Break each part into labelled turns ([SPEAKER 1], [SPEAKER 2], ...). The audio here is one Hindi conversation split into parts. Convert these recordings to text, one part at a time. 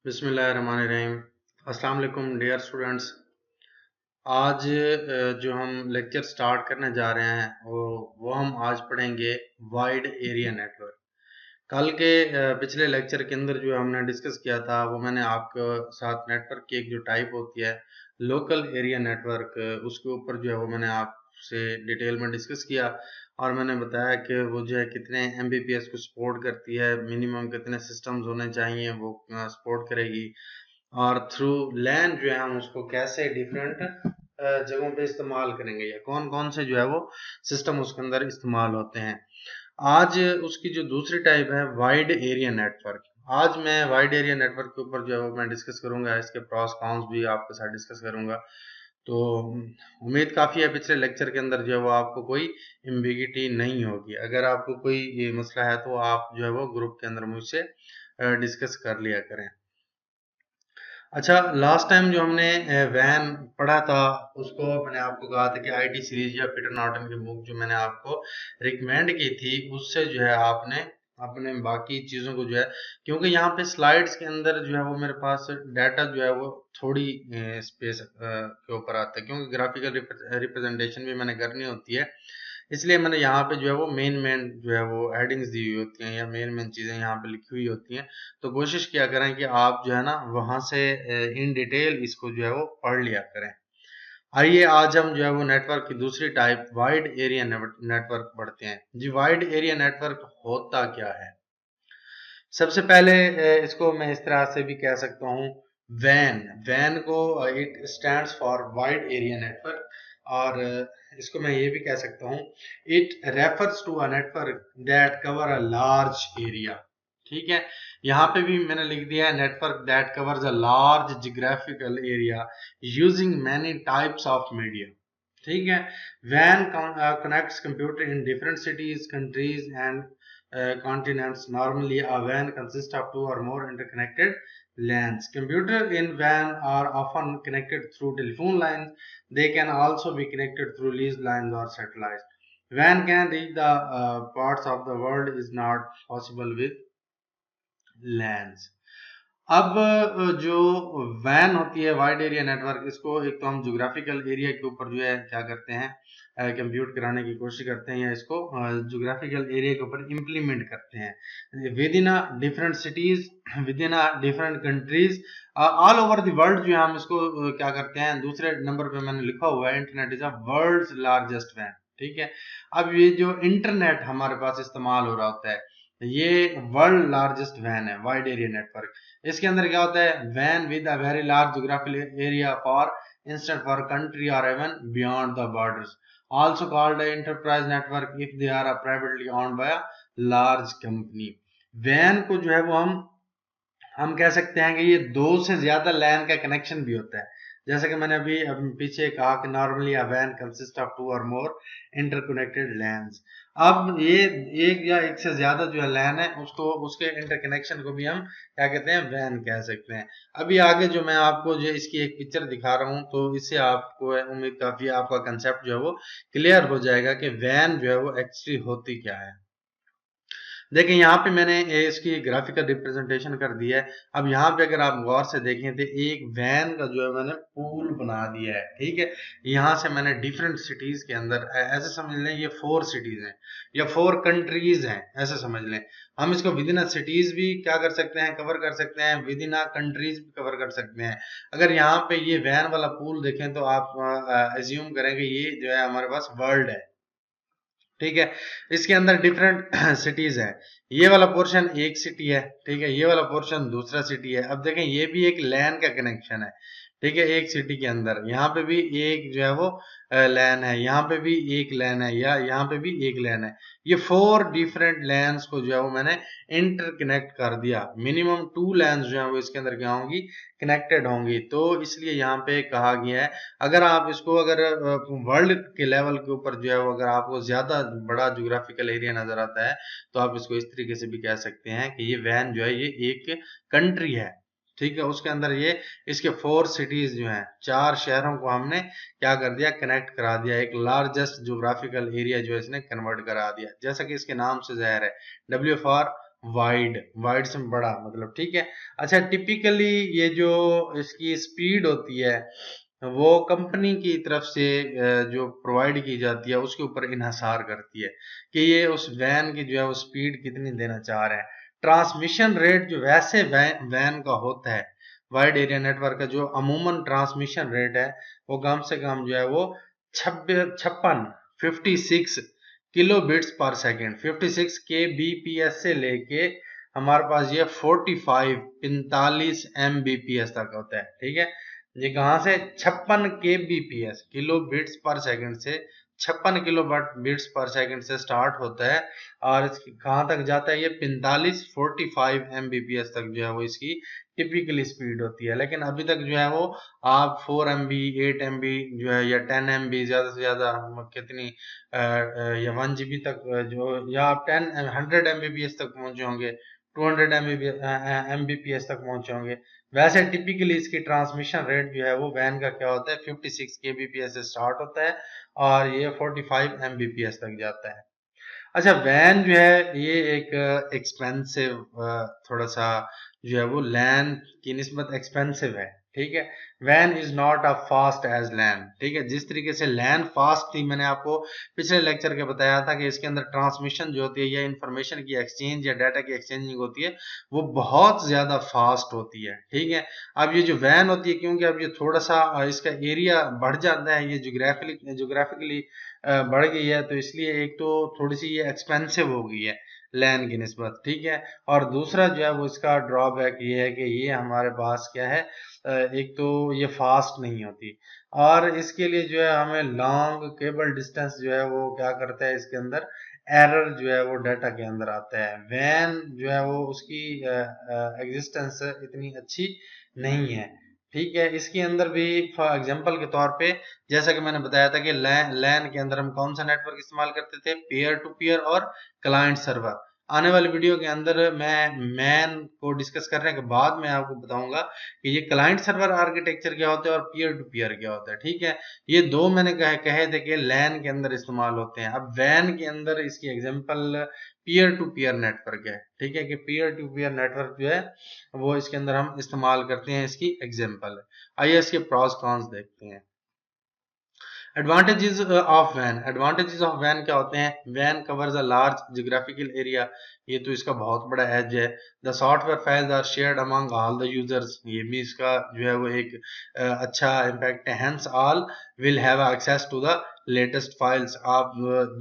[SPEAKER 1] बिस्मिल्लाहिर्रहमानिर्रहीम। अस्सलाम वालेकुम डियर स्टूडेंट्स। आज जो हम लेक्चर स्टार्ट करने जा रहे हैं वो हम आज पढ़ेंगे वाइड एरिया नेटवर्क। कल के पिछले लेक्चर के अंदर जो हमने डिस्कस किया था वो मैंने आपके साथ नेटवर्क की एक जो टाइप होती है लोकल एरिया नेटवर्क, उसके ऊपर जो है वो मैंने आपसे डिटेल में डिस्कस किया और मैंने बताया कि वो जो है कितने एमबीपीएस को सपोर्ट करती है, मिनिमम कितने सिस्टम्स होने चाहिए वो सपोर्ट करेगी, और थ्रू लैन जो है हम उसको कैसे डिफरेंट जगहों पे इस्तेमाल करेंगे या कौन कौन से जो है वो सिस्टम उसके अंदर इस्तेमाल होते हैं। आज उसकी जो दूसरी टाइप है वाइड एरिया नेटवर्क। आज मैं वाइड एरिया नेटवर्क के ऊपर जो है वो मैं डिस्कस करूंगा, इसके प्रॉस कॉन्स भी आपके साथ डिस्कस करूंगा। तो उम्मीद काफ़ी है पिछले लेक्चर के अंदर जो है वो आपको कोई एम्बिगिटी नहीं होगी। अगर आपको कोई ये मसला है तो आप जो है वो ग्रुप के अंदर मुझसे डिस्कस कर लिया करें। अच्छा, लास्ट टाइम जो हमने वैन पढ़ा था उसको मैंने आपको कहा था कि आईटी सीरीज या पीटर नॉर्टन की बुक जो मैंने आपको रिकमेंड की थी उससे जो है आपने अपने बाकी चीज़ों को जो है, क्योंकि यहाँ पे स्लाइड्स के अंदर जो है वो मेरे पास डाटा जो है वो थोड़ी स्पेस के ऊपर आता है, क्योंकि ग्राफिकल रिप्रेजेंटेशन भी मैंने करनी होती है। इसलिए मैंने यहाँ पे जो है वो मेन जो है वो हेडिंग्स दी हुई होती हैं या मेन चीज़ें यहाँ पे लिखी हुई होती हैं। तो कोशिश किया करें कि आप जो है ना वहाँ से इन डिटेल इसको जो है वो पढ़ लिया करें। आइए आज हम जो है वो नेटवर्क की दूसरी टाइप वाइड एरिया नेटवर्क पढ़ते हैं। जी, वाइड एरिया नेटवर्क होता क्या है? सबसे पहले इसको मैं इस तरह से भी कह सकता हूँ, वैन वैन को it stands for wide area network, और इसको मैं ये भी कह सकता हूँ it refers to a network that cover a large area. ठीक है, यहाँ पे भी मैंने लिख दिया है network that covers a large geographical area using many types of media. ठीक है, van connects computer in different cities, countries and continents. Normally, a WAN consists of two or more interconnected LANs. Computers in WAN are often connected through telephone lines. They can also be connected through leased lines or satellites. WAN can reach the parts of the world is not possible with LANs. अब जो वैन होती है वाइड एरिया नेटवर्क, इसको एक तो हम ज्योग्राफिकल एरिया के ऊपर जो है क्या करते हैं, कंप्यूट कराने की कोशिश करते हैं या इसको ज्योग्राफिकल एरिया के ऊपर इम्प्लीमेंट करते हैं with in a different cities, with in a different countries, all over the world जो है हम इसको क्या करते हैं। दूसरे नंबर पे मैंने लिखा हुआ है internet is a world's largest वैन। ठीक है, अब ये जो इंटरनेट हमारे पास इस्तेमाल हो रहा होता है ये वर्ल्ड लार्जेस्ट वैन है वाइड एरिया नेटवर्क। इसके अंदर क्या होता है, वैन with a very large geographical area for instance for country और even beyond the borders, also called enterprise network if they are privately owned by a large company. वैन को जो है वो हम कह सकते हैं कि ये दो से ज्यादा लैन का कनेक्शन भी होता है। जैसे कि मैंने अभी पीछे कहा कि नॉर्मली अ वैन कंसिस्ट ऑफ टू और मोर इंटरकनेक्टेड लैन्स। अब ये एक या एक से ज्यादा जो है लैन है उसको उसके इंटरकनेक्शन को भी हम क्या कहते हैं, वैन कह सकते हैं। अभी आगे जो मैं आपको जो इसकी एक पिक्चर दिखा रहा हूँ तो इससे आपको उम्मीद काफी आपका कंसेप्ट जो है वो क्लियर हो जाएगा कि वैन जो है वो एक्चुअली होती क्या है। देखिए यहाँ पे मैंने इसकी ग्राफिकल रिप्रेजेंटेशन कर दिया है। अब यहाँ पे अगर आप गौर से देखें तो एक वैन का जो है मैंने पूल बना दिया है। ठीक है, यहाँ से मैंने डिफरेंट सिटीज के अंदर ऐसे समझ लें ये 4 सिटीज हैं या 4 कंट्रीज हैं, ऐसे समझ लें। हम इसको विद इन अ सिटीज भी क्या कर सकते हैं, कवर कर सकते हैं, विद इन अ कंट्रीज भी कवर कर सकते हैं। अगर यहाँ पे ये वैन वाला पूल देखें तो आप एज्यूम करेंगे ये जो है हमारे पास वर्ल्ड है। ठीक है, इसके अंदर डिफरेंट सिटीज है। ये वाला पोर्शन एक सिटी है, ठीक है, ये वाला पोर्शन दूसरा सिटी है। अब देखें ये भी एक लैन का कनेक्शन है। ठीक है, एक सिटी के अंदर यहाँ पे भी एक जो है वो लैन है, यहाँ पे भी एक लैन है, या यहाँ पे भी एक लैन है। ये 4 डिफरेंट लैन्स को जो है वो मैंने इंटरकनेक्ट कर दिया। मिनिमम 2 लैन्स जो है वो इसके अंदर क्या होंगी, कनेक्टेड होंगी। तो इसलिए यहाँ पे कहा गया है अगर आप इसको अगर वर्ल्ड के लेवल के ऊपर जो है वो अगर आपको ज्यादा बड़ा ज्योग्राफिकल एरिया नजर आता है तो आप इसको इस तरीके से भी कह सकते हैं कि ये वैन जो है ये एक कंट्री है। ठीक है, उसके अंदर ये इसके 4 सिटीज जो हैं, 4 शहरों को हमने क्या कर दिया, कनेक्ट करा दिया। एक लार्जेस्ट ज्योग्राफिकल एरिया जो है इसने कन्वर्ट करा दिया, जैसा कि इसके नाम से जाहिर है। डब्ल्यू फॉर वाइड, वाइड से बड़ा मतलब, ठीक है। अच्छा, टिपिकली ये जो इसकी स्पीड होती है वो कंपनी की तरफ से जो प्रोवाइड की जाती है उसके ऊपर इन्हसार करती है कि ये उस वैन की जो है वो स्पीड कितनी देना चाह रहे हैं। ट्रांसमिशन रेट जो वैसे वैन का होता है, वाइड एरिया नेटवर्क का जो अमूमन ट्रांसमिशन रेट है वो कम से कम जो है वो 56 किलो बिट्स पर सेकेंड, 56 के बीपीएस से लेके हमारे पास ये 45 एमबीपीएस तक होता है, ठीक है। ये कहाँ से 56 के बीपीएस किलो बिट्स पर सेकंड से 56 किलो बिट्स पर सेकंड से स्टार्ट होता है और इसकी कहाँ तक जाता है, ये 45 एमबीपीएस तक जो है वो इसकी टिपिकली स्पीड होती है। लेकिन अभी तक जो है वो आप 4 MB 8 MB जो है या 10 MB ज्यादा से ज्यादा कितनी या 1 GB तक जो, या आप 100 MBPS तक पहुंचे होंगे, 200 MBPS तक पहुंचे होंगे। वैसे टिपिकली इसकी ट्रांसमिशन रेट जो है वो वैन का क्या होता है, 56 kbps से स्टार्ट होता है और ये 45 mbps तक जाता है। अच्छा, वैन जो है ये एक एक्सपेंसिव, थोड़ा सा जो है वो लैन की निस्बत एक्सपेंसिव है, ठीक है। वैन is not a fast as LAN, ठीक है। जिस तरीके से लैन फास्ट थी, मैंने आपको पिछले लेक्चर के बताया था कि इसके अंदर ट्रांसमिशन जो होती है या इंफॉर्मेशन की एक्सचेंज या डाटा की एक्सचेंजिंग होती है वो बहुत ज्यादा फास्ट होती है, ठीक है। अब ये जो वैन होती है, क्योंकि अब ये थोड़ा सा इसका एरिया बढ़ जाता है, ये जोग्राफिकली बढ़ गई है, तो इसलिए एक तो थोड़ी सी ये एक्सपेंसिव हो गई है लैन की निस्बत, ठीक है। और दूसरा जो है वो इसका ड्रॉबैक ये है कि ये हमारे पास क्या है, एक तो ये फास्ट नहीं होती और इसके लिए जो है हमें लॉन्ग केबल डिस्टेंस जो है वो क्या करता है, इसके अंदर एरर जो है वो डाटा के अंदर आता है। वैन जो है वो उसकी एग्जिस्टेंस इतनी अच्छी नहीं है, ठीक है। इसके अंदर भी फॉर एग्जांपल के तौर पे, जैसा कि मैंने बताया था कि लैन के अंदर हम कौन सा नेटवर्क इस्तेमाल करते थे, पेयर टू पेयर और क्लाइंट सर्वर। आने वाली वीडियो के अंदर मैं मैन को डिस्कस करने के बाद मैं आपको बताऊंगा कि ये क्लाइंट सर्वर आर्किटेक्चर क्या होता है और पीयर टू पीयर क्या होता है, ठीक है। ये दो मैंने कहे थे कि लैन के अंदर इस्तेमाल होते हैं। अब वैन के अंदर इसकी example peer to peer network है, ठीक है, कि पीयर टू पीयर नेटवर्क जो है वो इसके अंदर हम इस्तेमाल करते हैं, इसकी एग्जांपल है। आइए इसके प्रॉस कॉन्स देखते हैं। Advantages of van, advantages of van क्या होते हैं, van covers a large geographical area, ये तो इसका बहुत बड़ा एज है। The software files are shared among all the users, ये भी इसका जो है वो एक अच्छा इम्पैक्ट है। Hence all will have access to the latest files, आप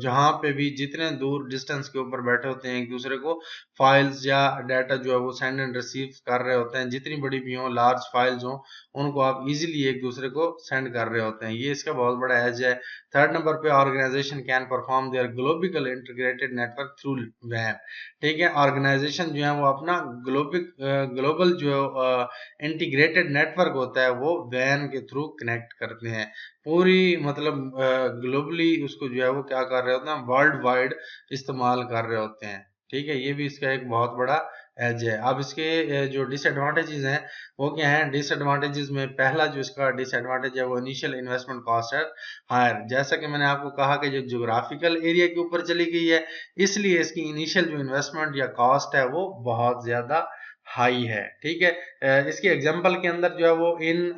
[SPEAKER 1] जहां पे भी जितने दूर डिस्टेंस के ऊपर बैठे होते हैं एक दूसरे को फाइल्स या डाटा जो है वो सेंड एंड रिसीव कर रहे होते हैं, जितनी बड़ी भी हो, लार्ज फाइल्स हो, उनको आप इजीली एक दूसरे को सेंड कर रहे होते हैं, ये इसका बहुत बड़ा एज है। थर्ड नंबर पे, organisation can perform their global integrated network through वैन, ठीक है। ऑर्गेनाइजेशन जो है वो अपना ग्लोबल जो इंटीग्रेटेड नेटवर्क होता है वो वैन के थ्रू कनेक्ट करते हैं, पूरी मतलब ग्लोबली उसको जो है वो क्या कर रहे होते हैं, वर्ल्ड वाइड इस्तेमाल कर रहे होते हैं, ठीक है। ये भी इसका एक बहुत बड़ा एज है। अब इसके जो डिसएडवांटेजेस हैं वो क्या है, डिसएडवांटेजेस में पहला जो इसका डिसएडवांटेज है वो इनिशियल इन्वेस्टमेंट कॉस्ट है हायर। जैसा कि मैंने आपको कहा कि जो ज्योग्राफिकल एरिया के ऊपर चली गई है इसलिए इसकी इनिशियल जो इन्वेस्टमेंट या कॉस्ट है वो बहुत ज्यादा हाई है, ठीक है। इसके एग्जांपल के अंदर जो है वो इन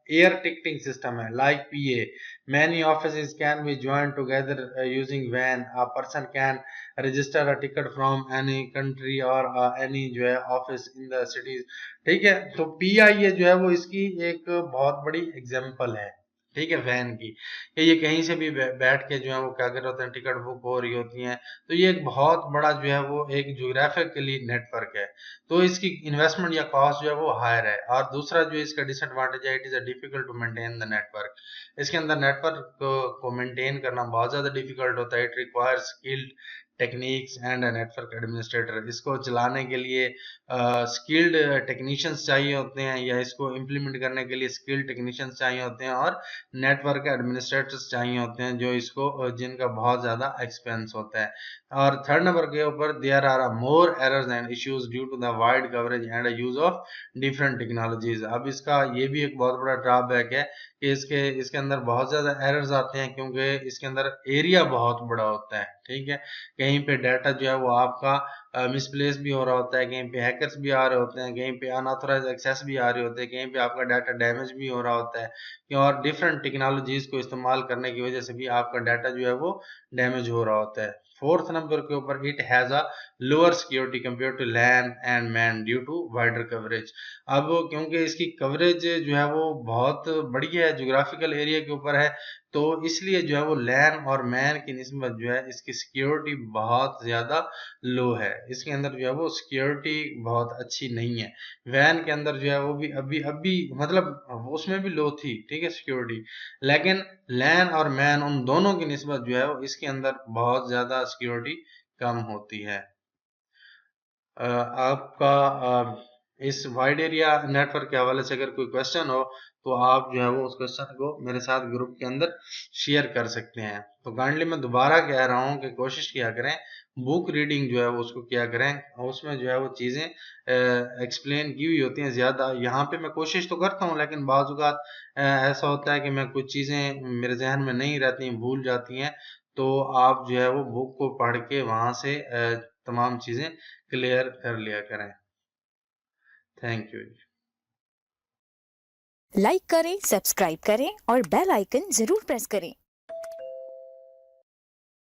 [SPEAKER 1] एयर टिकटिंग सिस्टम है like PA, many offices can be joined together using van, a person can register a ticket from any country or any जो है ऑफिस इन द सिटीज, ठीक है। तो पीआईए जो है वो इसकी एक बहुत बड़ी एग्जांपल है, ठीक है, वैन की, कि ये कहीं से भी बैठ के जो है वो क्या कर रहे होते हैं, टिकट बुक हो रही होती हैं। तो ये एक बहुत बड़ा जो है वो एक ज्योग्राफिकली नेटवर्क है, तो इसकी इन्वेस्टमेंट या कॉस्ट जो है वो हायर है। और दूसरा जो इसका डिसएडवांटेज है, it is difficult to maintain the network, इसके अंदर नेटवर्क को मेंटेन करना बहुत ज्यादा डिफिकल्ट होता है। It requires skilled techniques and network administrator, इसको चलाने के लिए स्किल्ड टेक्नीशियंस चाहिए होते हैं या इसको इम्प्लीमेंट करने के लिए स्किल्ड टेक्नीशियंस चाहिए होते हैं और नेटवर्क एडमिनिस्ट्रेटर्स चाहिए होते हैं जो इसको जिनका बहुत ज्यादा एक्सपेंस होता है। और थर्ड नंबर के ऊपर there are more errors and issues due to the wide coverage and use of different technologies. अब इसका ये भी एक बहुत बड़ा ड्रॉबैक है कि इसके अंदर बहुत ज़्यादा एरर्स आते हैं, क्योंकि इसके अंदर एरिया बहुत बड़ा होता है, ठीक है। कहीं पे डाटा जो है वो आपका मिसप्लेस भी हो रहा होता है, कहीं पे हैकर्स भी आ रहे होते हैं, कहीं पे अनऑथराइज एक्सेस भी आ रहे होते हैं, कहीं पे आपका डाटा डैमेज भी हो रहा होता है, और डिफरेंट टेक्नोलॉजीज को इस्तेमाल करने की वजह से भी आपका डाटा जो है वो डैमेज हो रहा होता है। फोर्थ नंबर के ऊपर, it has a lower security compare to LAN and MAN due to wider coverage. अब क्योंकि इसकी कवरेज जो है वो बहुत बड़ी है, जोग्राफिकल एरिया के ऊपर है, तो इसलिए जो है वो लैन और मैन की निस्बत जो है इसकी सिक्योरिटी बहुत ज़्यादा लो है। इसके अंदर जो है वो सिक्योरिटी बहुत अच्छी नहीं है। वैन के अंदर जो है वो भी अभी अभी मतलब उसमें भी लो थी, ठीक है, सिक्योरिटी, लेकिन लैन और मैन उन दोनों की निस्बत जो है वो इसके अंदर बहुत ज़्यादा सिक्योरिटी कम होती है। आपका इस वाइड एरिया नेटवर्क के हवाले से अगर कोई क्वेश्चन हो तो आप जो है वो उस क्वेश्चन को मेरे साथ ग्रुप के अंदर शेयर कर सकते हैं। तो काइंडली मैं दोबारा कह रहा हूँ कि कोशिश किया करें, बुक रीडिंग जो है वो उसको किया करें, और उसमें जो है वो चीज़ें एक्सप्लेन की हुई होती हैं ज़्यादा। यहाँ पे मैं कोशिश तो करता हूँ, लेकिन बाज़ औक़ात ऐसा होता है कि मैं कुछ चीज़ें मेरे जहन में नहीं रहती, भूल जाती हैं। तो आप जो है वो बुक को पढ़ के वहाँ से तमाम चीज़ें क्लियर कर लिया करें। Thank you.
[SPEAKER 2] लाइक करें, सब्सक्राइब करें और बेल आइकन जरूर प्रेस करें।